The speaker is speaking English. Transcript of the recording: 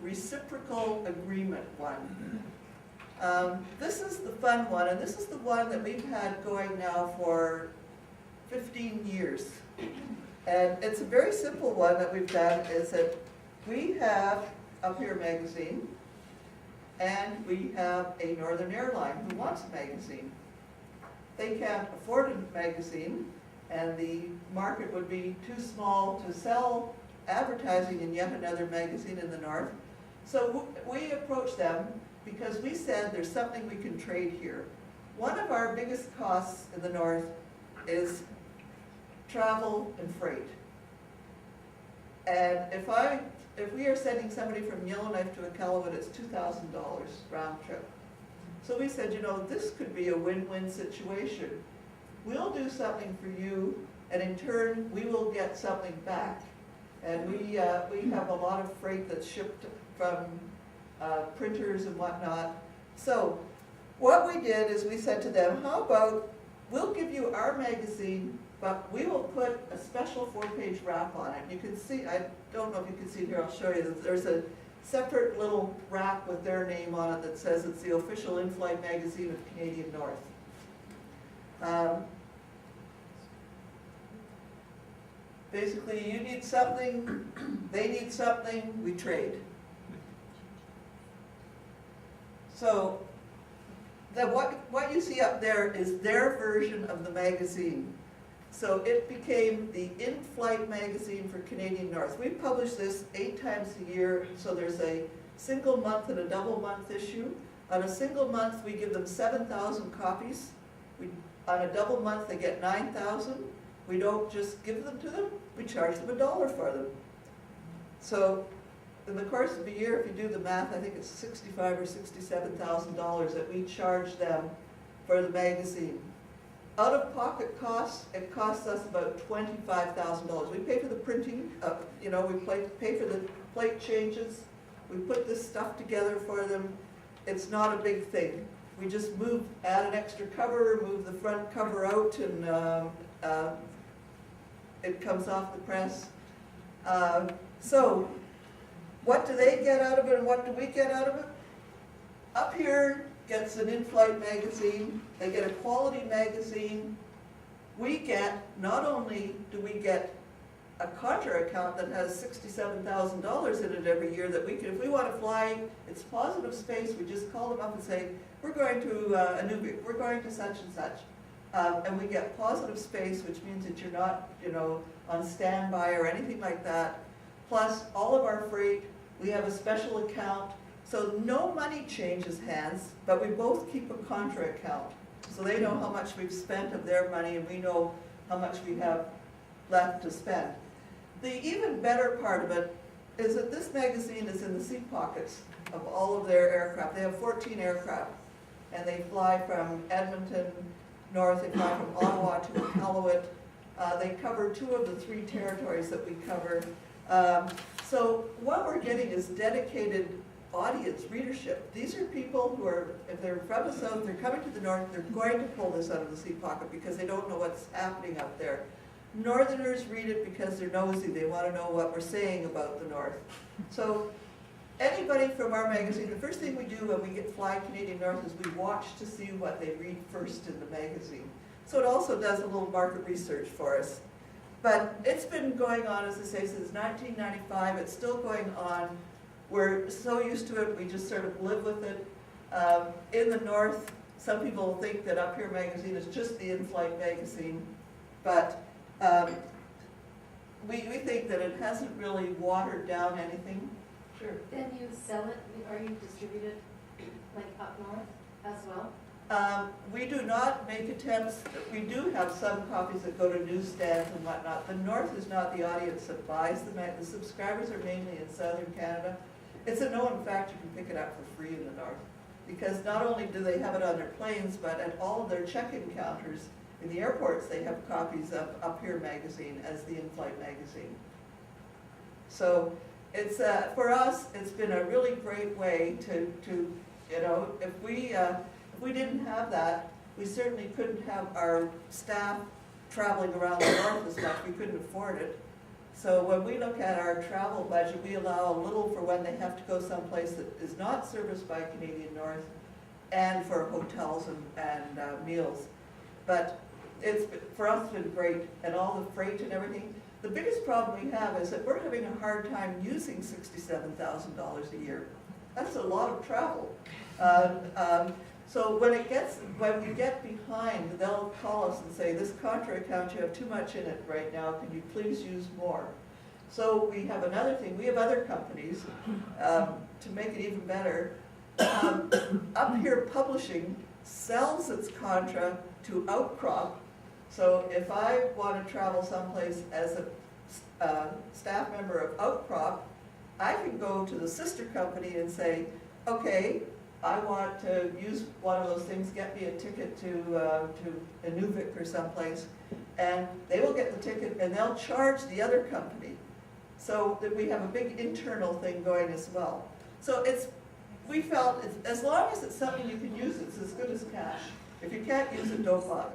reciprocal agreement one. This is the fun one, and this is the one that we've had going now for 15 years. And it's a very simple one that we've done, is that we have Up Here magazine, and we have a Northern Airline who wants a magazine. They can't afford a magazine, and the market would be too small to sell advertising in yet another magazine in the North. So we approached them because we said there's something we can trade here. One of our biggest costs in the North is travel and freight. And if we are sending somebody from Yellowknife to Iqaluit, it's $2,000 round trip. So we said, you know, this could be a win-win situation. We'll do something for you, and in turn, we will get something back. And we have a lot of freight that's shipped from printers and whatnot. So what we did is we said to them, how about we'll give you our magazine, but we will put a special 4-page wrap on it. You can see, I don't know if you can see here, I'll show you. There's a separate little wrap with their name on it that says it's the official in-flight magazine of Canadian North. Basically, you need something, they need something, we trade. So what you see up there is their version of the magazine. So it became the in-flight magazine for Canadian North. We publish this 8 times a year, so there's a single month and a double month issue. On a single month, we give them 7,000 copies. On a double month, they get 9,000. We don't just give them to them, we charge them $1 for them. So in the course of a year, if you do the math, I think it's $65,000 or $67,000 that we charge them for the magazine. Out-of-pocket costs, it costs us about $25,000. We pay for the printing, we pay for the plate changes, we put this stuff together for them. It's not a big thing. We just add an extra cover, move the front cover out, and it comes off the press. So what do they get out of it and what do we get out of it? Up Here gets an in-flight magazine, they get a quality magazine. We get, not only do we get a contra account that has $67,000 in it every year that we can, if we want to fly, it's positive space, we just call them up and say, we're going to Nunavut, we're going to such and such. And we get positive space, which means that you're not, on standby or anything like that. Plus, all of our freight, we have a special account. So no money changes hands, but we both keep a contra account. So they know how much we've spent of their money, and we know how much we have left to spend. The even better part of it is that this magazine is in the seat pockets of all of their aircraft. They have 14 aircraft, and they fly from Edmonton north, they fly from Ottawa to Iqaluit. They cover 2 of the 3 territories that we cover. So what we're getting is dedicated audience, readership. These are people who are, if they're from the south, they're coming to the north, they're going to pull this out of the seat pocket because they don't know what's happening up there. Northerners read it because they're nosy, they want to know what we're saying about the north. So anybody from our magazine, the first thing we do when we get Fly Canadian North is we watch to see what they read first in the magazine. So it also does a little market research for us. But it's been going on, as I say, since 1995. It's still going on. We're so used to it, we just sort of live with it. In the north, some people think that Up Here magazine is just the in-flight magazine, but we think that it hasn't really watered down anything. Sure. Then you sell it, or you distribute it like up north as well? We do not make attempts. We do have some copies that go to newsstands and whatnot. The north is not the audience that buys them. The subscribers are mainly in southern Canada. It's a known fact you can pick it up for free in the north, because not only do they have it on their planes, but at all of their check-in counters in the airports, they have copies of Up Here magazine as the in-flight magazine. So it's for us, it's been a really great way to if we didn't have that, we certainly couldn't have our staff traveling around the north as much. We couldn't afford it. So when we look at our travel budget, we allow a little for when they have to go someplace that is not serviced by Canadian North, and for hotels and meals. But it's, for us, been great, and all the freight and everything. The biggest problem we have is that we're having a hard time using $67,000 a year. That's a lot of travel. So when we get behind, they'll call us and say, this contra account, you have too much in it right now, can you please use more? So we have another thing, we have other companies, to make it even better. Up Here Publishing sells its contra to Outcrop. So if I want to travel someplace as a staff member of Outcrop, I can go to the sister company and say, okay, I want to use one of those things, get me a ticket to Inuvik or someplace, and they will get the ticket and they'll charge the other company. So that we have a big internal thing going as well. So we felt, as long as it's something you can use, it's as good as cash. If you can't use it, don't bother.